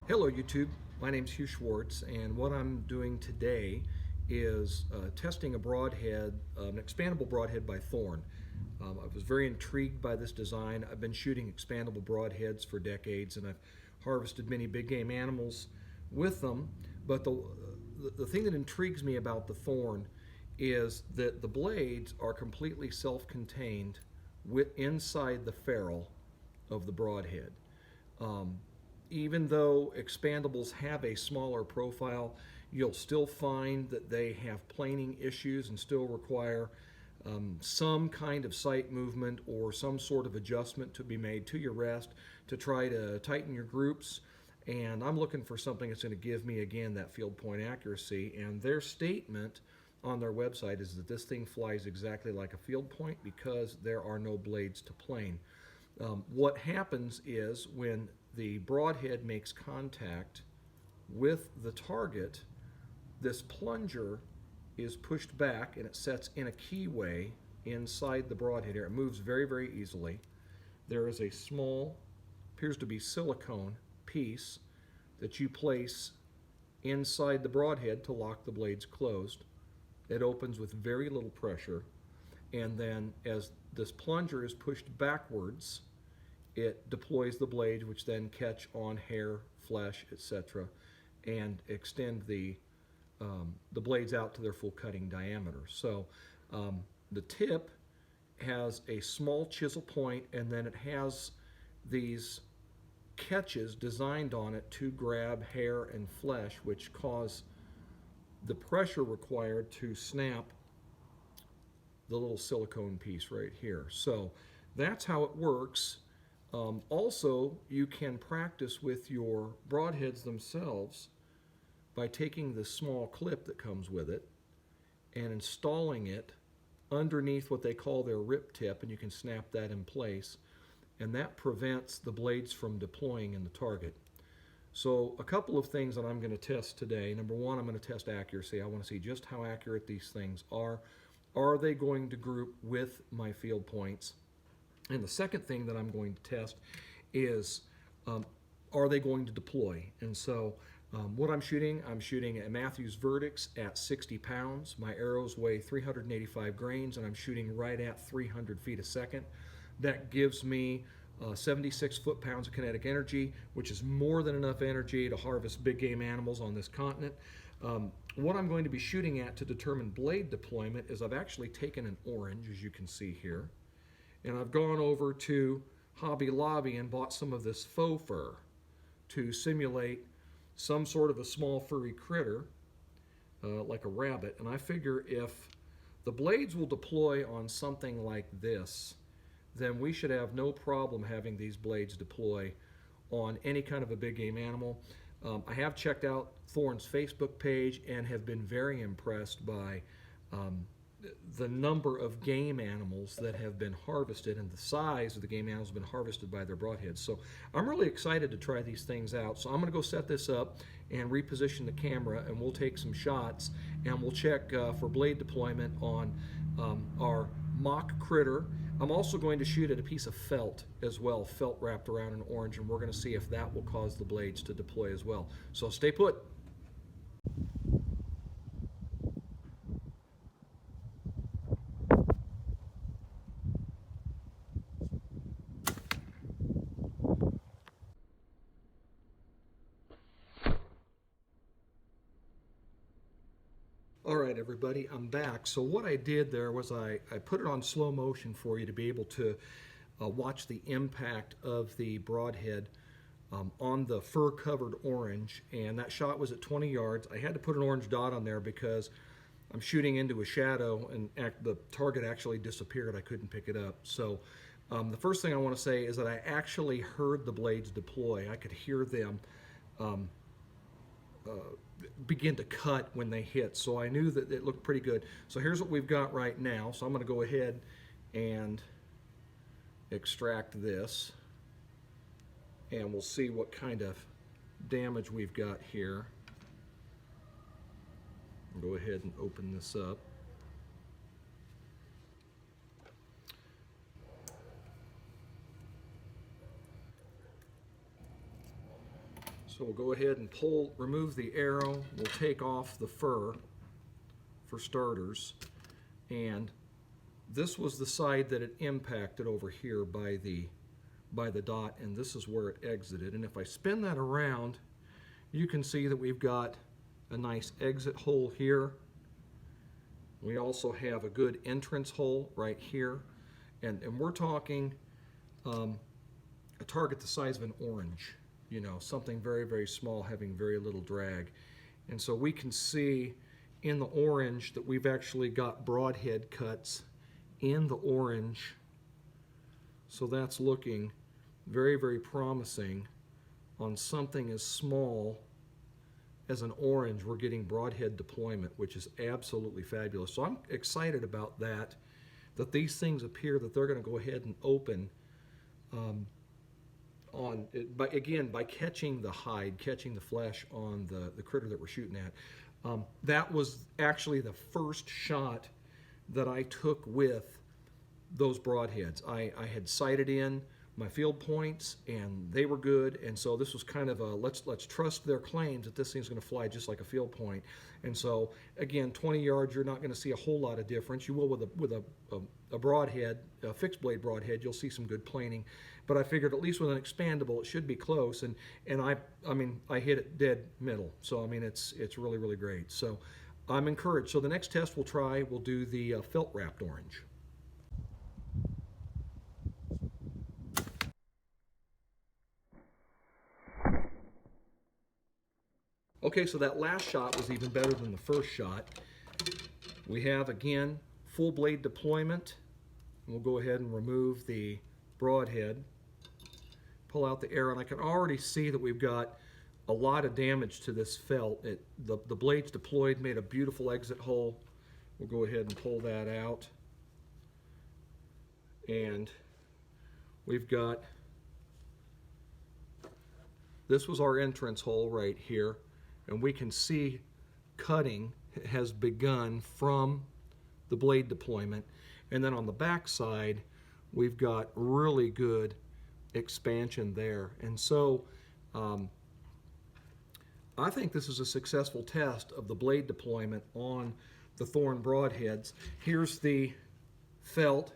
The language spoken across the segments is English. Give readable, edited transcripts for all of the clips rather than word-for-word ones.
Hello YouTube, my name is Hugh Schwartz, and what I'm doing today is testing a broadhead, an expandable broadhead by Thorn. I was very intrigued by this design. I've been shooting expandable broadheads for decades, and I've harvested many big game animals with them, but the thing that intrigues me about the Thorn is that the blades are completely self-contained inside the ferrule of the broadhead. Even though expandables have a smaller profile, you'll still find that they have planing issues and still require some kind of sight movement or some sort of adjustment to be made to your rest to try to tighten your groups. And I'm looking for something that's going to give me, again, that field point accuracy. And their statement on their website is that this thing flies exactly like a field point because there are no blades to plane. What happens is when the broadhead makes contact with the target, this plunger is pushed back and it sets in a keyway inside the broadhead here. It moves very, very easily. There is a small, appears to be silicone piece that you place inside the broadhead to lock the blades closed. It opens with very little pressure, and then as this plunger is pushed backwards, it deploys the blades, which then catch on hair, flesh, etc., and extend the blades out to their full cutting diameter. So the tip has a small chisel point, and then it has these catches designed on it to grab hair and flesh, which cause the pressure required to snap the little silicone piece right here. So that's how it works. Also, you can practice with your broadheads themselves by taking the small clip that comes with it and installing it underneath what they call their rip tip, and you can snap that in place, and that prevents the blades from deploying in the target. So a couple of things that I'm going to test today. Number one, I'm going to test accuracy. I want to see just how accurate these things are. Are they going to group with my field points? And the second thing that I'm going to test is, are they going to deploy? And so what I'm shooting at Matthews Verdicts at 60 pounds. My arrows weigh 385 grains, and I'm shooting right at 300 feet a second. That gives me 76 foot-pounds of kinetic energy, which is more than enough energy to harvest big game animals on this continent. What I'm going to be shooting at to determine blade deployment is I've actually taken an orange, as you can see here, and I've gone over to Hobby Lobby and bought some of this faux fur to simulate some sort of a small furry critter, like a rabbit. And I figure if the blades will deploy on something like this, then we should have no problem having these blades deploy on any kind of a big game animal. I have checked out Thorn's Facebook page and have been very impressed by the number of game animals that have been harvested and the size of the game animals have been harvested by their broadheads. So I'm really excited to try these things out. So I'm going to go set this up and reposition the camera, and we'll take some shots and we'll check for blade deployment on our mock critter. I'm also going to shoot at a piece of felt as well, felt wrapped around in orange, and we're going to see if that will cause the blades to deploy as well. So stay put. All right, everybody, I'm back. So what I did there was I put it on slow motion for you to be able to watch the impact of the broadhead on the fur-covered orange, and that shot was at 20 yards. I had to put an orange dot on there because I'm shooting into a shadow, and the target actually disappeared. I couldn't pick it up. So the first thing I want to say is that I actually heard the blades deploy. I could hear them begin to cut when they hit, so I knew that it looked pretty good. So here's what we've got right now. So I'm going to go ahead and extract this, and we'll see what kind of damage we've got here. I'll go ahead and open this up. So So we'll go ahead and remove the arrow. We'll take off the fur for starters. And this was the side that it impacted over here by the dot, and this is where it exited. And if I spin that around, you can see that we've got a nice exit hole here. We also have a good entrance hole right here. And we're talking a target the size of an orange, you know, something very, very small having very little drag. And so we can see in the orange that we've actually got broadhead cuts in the orange. So that's looking very, very promising. On something as small as an orange, we're getting broadhead deployment, which is absolutely fabulous. So I'm excited about that these things appear that they're going to go ahead and open by catching the hide, catching the flesh on the critter that we're shooting at. That was actually the first shot that I took with those broadheads. I had sighted in my field points and they were good, and so this was kind of a let's trust their claims that this thing's going to fly just like a field point. And so again, 20 yards, you're not going to see a whole lot of difference. You will with a broadhead, a fixed blade broadhead, you'll see some good planing. But I figured at least with an expandable, it should be close, and I mean I hit it dead middle. So I mean it's really, really great. So I'm encouraged. So the next test we'll do the felt wrapped orange. Okay, so that last shot was even better than the first shot. We have, again, full blade deployment. We'll go ahead and remove the broadhead, pull out the arrow, and I can already see that we've got a lot of damage to this felt. The blades deployed, made a beautiful exit hole. We'll go ahead and pull that out. And we've got, this was our entrance hole right here. And we can see cutting has begun from the blade deployment. And then on the back side, we've got really good expansion there. And so I think this is a successful test of the blade deployment on the Thorn broadheads. Here's the felt,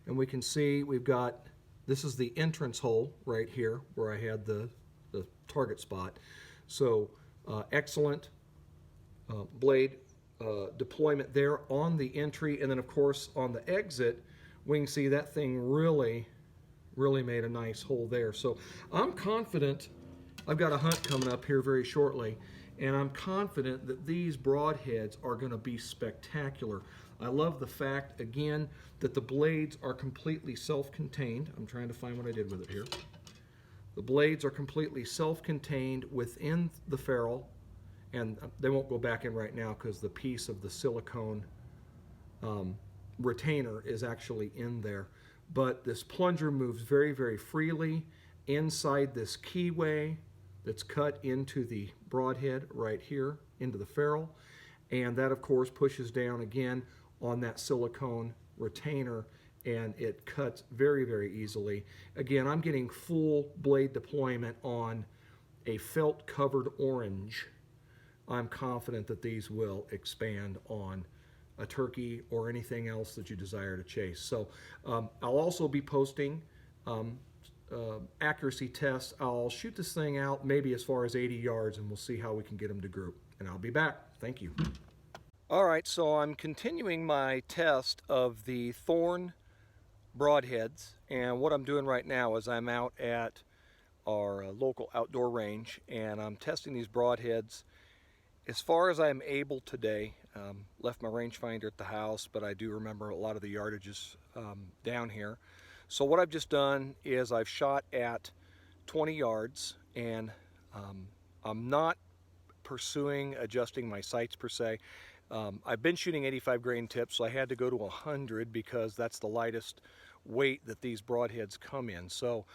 and we can see we've got, this is the entrance hole right here where I had the target spot. So excellent blade deployment there on the entry, and then of course on the exit we can see that thing really made a nice hole there. So I'm confident. I've got a hunt coming up here very shortly, and I'm confident that these broadheads are going to be spectacular. I love the fact, again, that the blades are completely self-contained. I'm trying to find what I did with it here. The blades are completely self-contained within the ferrule, and they won't go back in right now because the piece of the silicone retainer is actually in there. But this plunger moves very, very freely inside this keyway that's cut into the broadhead right here, into the ferrule. And that, of course, pushes down again on that silicone retainer, and it cuts very, very easily. Again, I'm getting full blade deployment on a felt covered orange. I'm confident that these will expand on a turkey or anything else that you desire to chase. So I'll also be posting accuracy tests. I'll shoot this thing out maybe as far as 80 yards, and we'll see how we can get them to group. And I'll be back. Thank you. All right, so I'm continuing my test of the Thorn broadheads, and what I'm doing right now is I'm out at our local outdoor range, and I'm testing these broadheads as far as I'm able today. Left my rangefinder at the house, but I do remember a lot of the yardages down here. So what I've just done is I've shot at 20 yards, and I'm not pursuing adjusting my sights per se. I've been shooting 85 grain tips, so I had to go to 100 because that's the lightest weight that these broadheads come in. So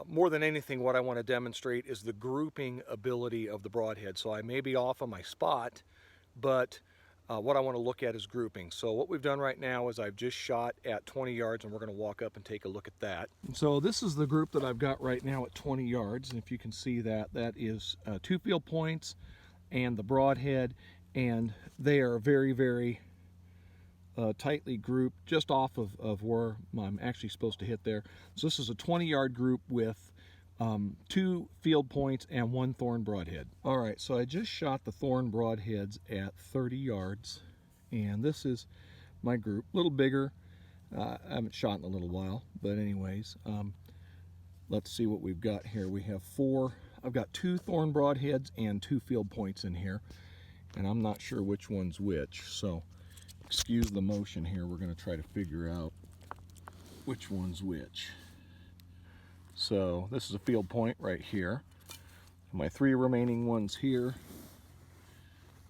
more than anything, what I want to demonstrate is the grouping ability of the broadhead. So I may be off on my spot, but what I want to look at is grouping. So what we've done right now is I've just shot at 20 yards, and we're going to walk up and take a look at that. So this is the group that I've got right now at 20 yards, and if you can see that, that is 2 field points and the broadhead, and they are very, very tightly grouped just off of where I'm actually supposed to hit there. So this is a 20-yard group with 2 field points and 1 thorn broadhead. All right, so I just shot the thorn broadheads at 30 yards, and this is my group. A little bigger. I haven't shot in a little while, but anyways, let's see what we've got here. We have 4. I've got 2 thorn broadheads and 2 field points in here, and I'm not sure which one's which, so excuse the motion here. We're going to try to figure out which one's which. So this is a field point right here. My 3 remaining ones here.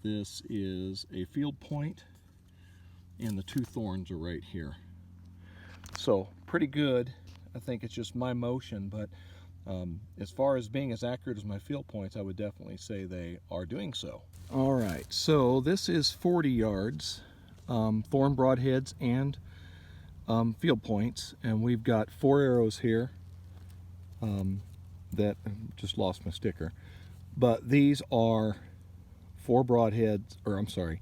This is a field point, and the 2 thorns are right here. So pretty good. I think it's just my motion, but as far as being as accurate as my field points, I would definitely say they are doing so. All right, so this is 40 yards, thorn broadheads and field points, and we've got 4 arrows here. That just lost my sticker, but these are 4 broadheads, or I'm sorry,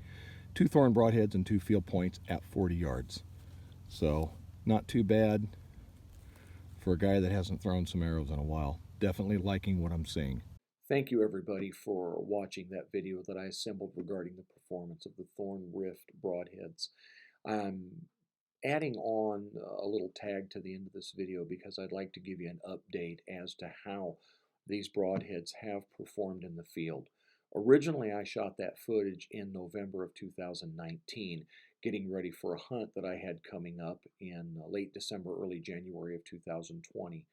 2 thorn broadheads and 2 field points at 40 yards. So not too bad for a guy that hasn't thrown some arrows in a while. Definitely liking what I'm seeing. Thank you everybody for watching that video that I assembled regarding the performance of the Thorn Rift broadheads. I'm adding on a little tag to the end of this video because I'd like to give you an update as to how these broadheads have performed in the field. Originally, I shot that footage in November of 2019, getting ready for a hunt that I had coming up in late December, early January of 2020.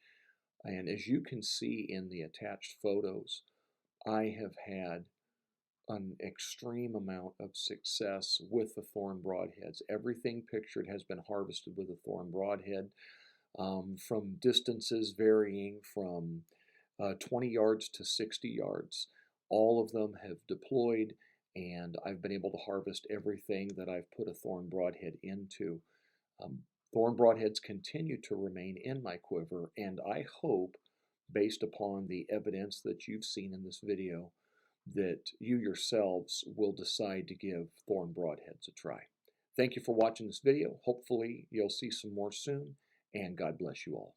And as you can see in the attached photos, I have had an extreme amount of success with the thorn broadheads. Everything pictured has been harvested with a thorn broadhead, from distances varying from 20 yards to 60 yards. All of them have deployed, and I've been able to harvest everything that I've put a thorn broadhead into. Thorn broadheads continue to remain in my quiver, and I hope, based upon the evidence that you've seen in this video, that you yourselves will decide to give thorn broadheads a try. Thank you for watching this video. Hopefully you'll see some more soon, and God bless you all.